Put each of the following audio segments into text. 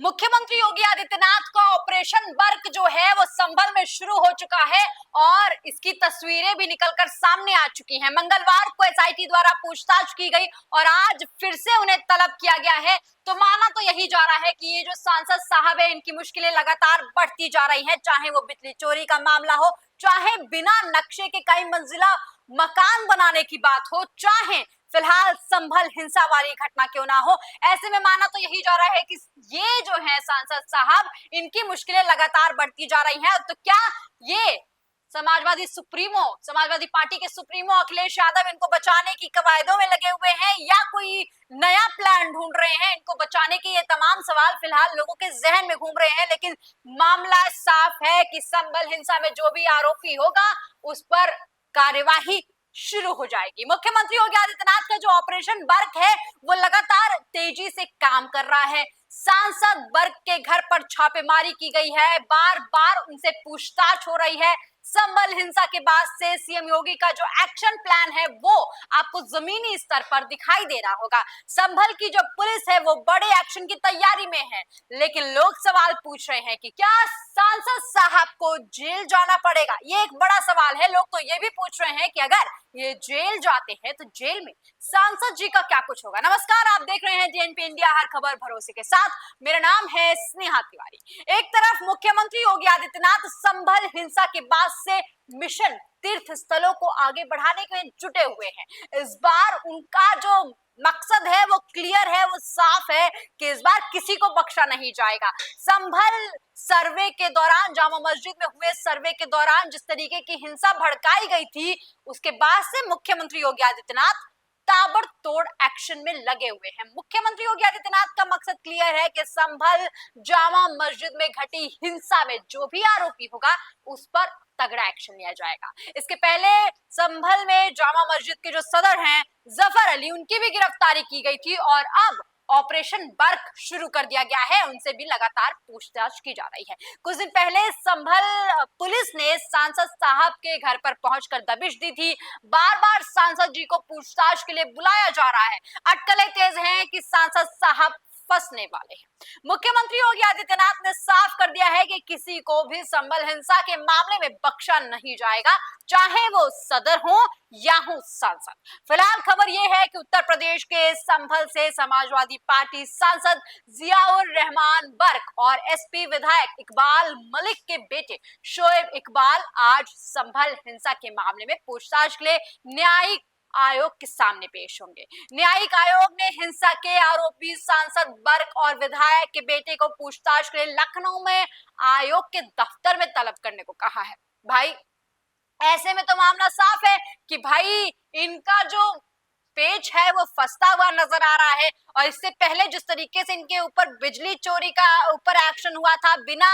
मुख्यमंत्री योगी आदित्यनाथ का operation work जो है वो संभल में शुरू हो चुका है और इसकी तस्वीरें भी निकलकर सामने आ चुकी हैं। मंगलवार को एसआईटी द्वारा पूछताछ की गई और आज फिर से उन्हें तलब किया गया है। तो माना तो यही जा रहा है कि ये जो सांसद साहब है इनकी मुश्किलें लगातार बढ़ती जा रही हैं, चाहे वो बिजली चोरी का मामला हो, चाहे बिना नक्शे के कई मंजिला मकान बनाने की बात हो, चाहे फिलहाल संभल हिंसा वाली घटना क्यों ना हो। ऐसे में माना तो यही जा रहा है कि ये जो है सांसद साहब इनकी मुश्किलें लगातार बढ़ती जा रही हैं। तो क्या ये समाजवादी पार्टी के सुप्रीमो अखिलेश यादव इनको बचाने की कवायदों में लगे हुए हैं या कोई नया प्लान ढूंढ रहे हैं इनको बचाने के? ये तमाम सवाल फिलहाल लोगों के जहन में घूम रहे हैं, लेकिन मामला साफ है कि संभल हिंसा में जो भी आरोपी होगा उस पर कार्यवाही शुरू हो जाएगी। मुख्यमंत्री योगी आदित्यनाथ का जो ऑपरेशन वर्क है वो लगातार तेजी से काम कर रहा है। सांसद वर्ग के घर पर छापेमारी की गई है, बार बार उनसे पूछताछ हो रही है। संभल हिंसा के बाद से सीएम योगी का जो एक्शन प्लान है वो आपको जमीनी स्तर पर दिखाई दे रहा होगा। संभल की जो पुलिस है वो बड़े एक्शन की तैयारी में है, लेकिन लोग सवाल पूछ रहे हैं कि क्या सांसद साहब को जेल जाना पड़ेगा? ये एक बड़ा सवाल है। लोग तो ये भी पूछ रहे हैं कि अगर ये जेल जाते हैं तो जेल में सांसद जी का क्या कुछ होगा। नमस्कार, आप देख रहे हैं जेएनपी इंडिया, हर खबर भरोसे के साथ। मेरा नाम है स्नेहा तिवारी। एक तरफ मुख्यमंत्री योगी आदित्यनाथ संभल हिंसा के बाद से मिशन तीर्थ स्थलों को आगे बढ़ाने के लिए जुटे हुए हैं। इस बार उनका जो मकसद है वो क्लियर है, वो साफ है कि इस बार किसी को बख्शा नहीं जाएगा। संभल सर्वे के दौरान, जामा मस्जिद में हुए सर्वे के दौरान जिस तरीके की हिंसा भड़काई गई थी, उसके बाद से मुख्यमंत्री योगी आदित्यनाथ ताबड़तोड़ एक्शन में लगे हुए हैं। मुख्यमंत्री योगी आदित्यनाथ का मकसद क्लियर है कि संभल जामा मस्जिद में घटी हिंसा में जो भी आरोपी होगा उस पर तगड़ा एक्शन लिया जाएगा। इसके पहले संभल में जामा मस्जिद के जो सदर हैं जफर अली, उनकी भी गिरफ्तारी की गई थी और अब ऑपरेशन वर्क शुरू कर दिया गया है। उनसे भी लगातार पूछताछ की जा रही है। कुछ दिन पहले संभल पुलिस ने सांसद साहब के घर पर पहुंचकर दबिश दी थी। बार बार सांसद जी को पूछताछ के लिए बुलाया जा रहा है। अटकलें तेज हैं कि सांसद साहब फंसने वाले हैं। मुख्यमंत्री योगी आदित्यनाथ ने साफ कर दिया है कि किसी को भी संभल हिंसा के मामले में बख्शा नहीं जाएगा, चाहे वो सदर हो या हो सांसद। फिलहाल खबर यह है कि उत्तर प्रदेश के संभल से समाजवादी पार्टी सांसद जियाउर रहमान बर्क और एसपी विधायक इकबाल मलिक के बेटे शोएब इकबाल आज संभल हिंसा के मामले में पूछताछ के लिए न्यायिक आयोग के सामने पेश होंगे। न्यायिक आयोग ने हिंसा के आरोपी सांसद बर्क और विधायक के बेटे को पूछताछ के लिए लखनऊ में आयोग के दफ्तर में तलब करने को कहा है। भाई ऐसे में तो मामला साफ है कि भाई इनका जो पेज है वो फंसता हुआ नजर आ रहा है। और इससे पहले जिस तरीके से इनके ऊपर बिजली चोरी का ऊपर एक्शन हुआ था, बिना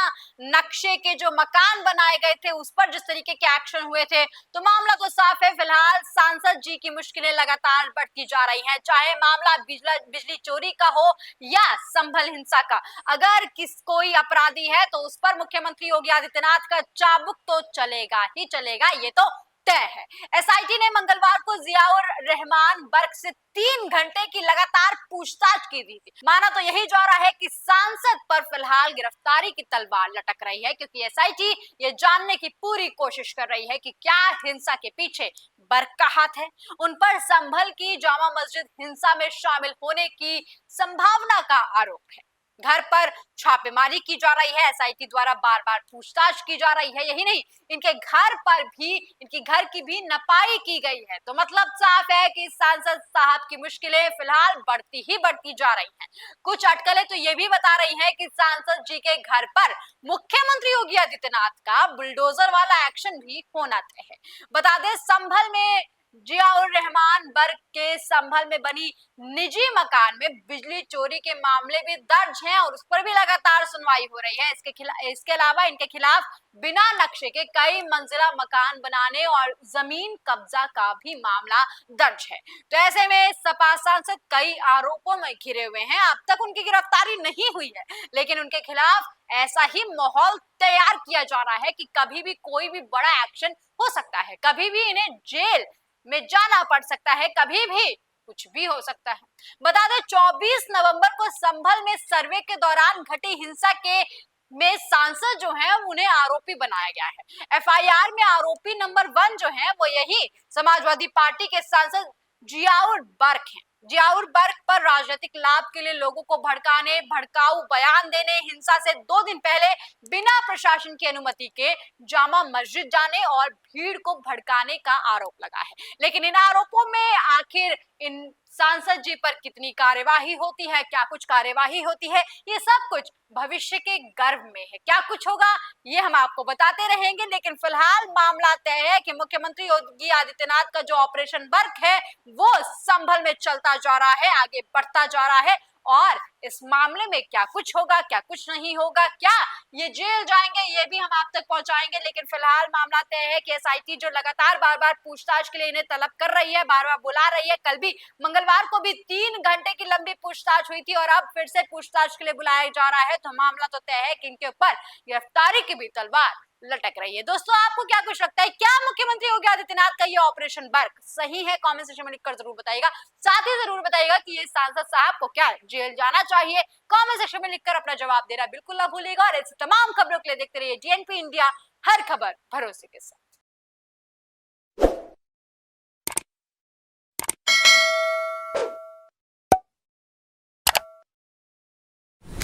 नक्शे के जो मकान बनाए गए थे उस पर जिस तरीके के एक्शन हुए थे, तो मामला तो साफ है। फिलहाल सांसद जी की मुश्किलें लगातार बढ़ती जा रही हैं, चाहे मामला बिजली चोरी का हो या संभल हिंसा का। अगर कोई अपराधी है तो उस पर मुख्यमंत्री योगी आदित्यनाथ का चाबुक तो चलेगा ही चलेगा, ये तो तय है। एसआईटी ने मंगलवार को जियाउर रहमान बर्क से 3 घंटे की लगातार पूछताछ की थी। माना तो यही जा रहा है कि सांसद पर फिलहाल गिरफ्तारी की तलवार लटक रही है, क्योंकि एसआईटी ये जानने की पूरी कोशिश कर रही है कि क्या हिंसा के पीछे बर्क का हाथ है। उन पर संभल की जामा मस्जिद हिंसा में शामिल होने की संभावना का आरोप है। घर पर छापेमारी की जा रही है, एसआईटी द्वारा बार बार पूछताछ की जा रही है। यही नहीं, इनके घर पर भी, इनकी घर की भी नपाई की गई है। तो मतलब साफ है कि सांसद साहब की मुश्किलें फिलहाल बढ़ती जा रही हैं। कुछ अटकलें तो ये भी बता रही हैं कि सांसद जी के घर पर मुख्यमंत्री योगी आदित्यनाथ का बुलडोजर वाला एक्शन भी होना तय है। बता दें, संभल में जियाउर रहमान बर्क के संभल में बनी निजी मकान में बिजली चोरी के मामले भी दर्ज हैं और उस पर भी लगातार सुनवाई हो रही है। इसके अलावा इनके खिलाफ बिना नक्शे के कई मंजिला मकान बनाने और जमीन कब्जा का भी मामला दर्ज है। तो ऐसे में सपा सांसद कई आरोपों में घिरे हुए हैं। अब तक उनकी गिरफ्तारी नहीं हुई है, लेकिन उनके खिलाफ ऐसा ही माहौल तैयार किया जा रहा है कि कभी भी कोई भी बड़ा एक्शन हो सकता है, कभी भी इन्हें जेल में जाना पड़ सकता है, कभी भी कुछ भी हो सकता है। बता दें 24 नवंबर को संभल में सर्वे के दौरान घटी हिंसा के में सांसद जो है उन्हें आरोपी बनाया गया है। एफआईआर में आरोपी नंबर 1 जो है वो यही समाजवादी पार्टी के सांसद जियाउर बर्क हैं। जियाउर बर्क पर राजनीतिक लाभ के लिए लोगों को भड़काने, भड़काऊ बयान देने, हिंसा से 2 दिन पहले बिना प्रशासन की अनुमति के जामा मस्जिद जाने और भीड़ को भड़काने का आरोप लगा है। लेकिन इन आरोपों में आखिर इन सांसद जी पर कितनी कार्यवाही होती है, क्या कुछ कार्यवाही होती है, ये सब कुछ भविष्य के गर्भ में है। क्या कुछ होगा ये हम आपको बताते रहेंगे, लेकिन फिलहाल मामला तय है कि मुख्यमंत्री योगी आदित्यनाथ का जो ऑपरेशन वर्क है वो संभल में चलता जा रहा है, आगे बढ़ता जा रहा है। और इस मामले में क्या कुछ होगा, क्या कुछ नहीं होगा, क्या ये जेल जाएंगे, ये भी हम आप तक पहुंचाएंगे। लेकिन फिलहाल मामला तय है कि एसआईटी जो लगातार बार बार पूछताछ के लिए इन्हें तलब कर रही है, बार बार बुला रही है। कल भी मंगलवार को भी 3 घंटे की लंबी पूछताछ हुई थी और अब फिर से पूछताछ के लिए बुलाया जा रहा है। तो मामला तो तय है कि इनके ऊपर गिरफ्तारी की भी तलवार लटक रही है। दोस्तों आपको क्या कुछ लगता है, क्या मुख्यमंत्री योगी आदित्यनाथ का ये ऑपरेशन वर्क सही है? कमेंट सेक्शन में लिखकर जरूर बताइएगा। साथ ही जरूर बताइएगा कि ये सांसद साहब को क्या जेल जाना चाहिए। कमेंट सेक्शन में लिखकर अपना जवाब देना बिल्कुल ना भूलिएगा। और ऐसी तमाम खबरों के लिए देखते रहिए डीएनपी इंडिया, हर खबर भरोसे के साथ।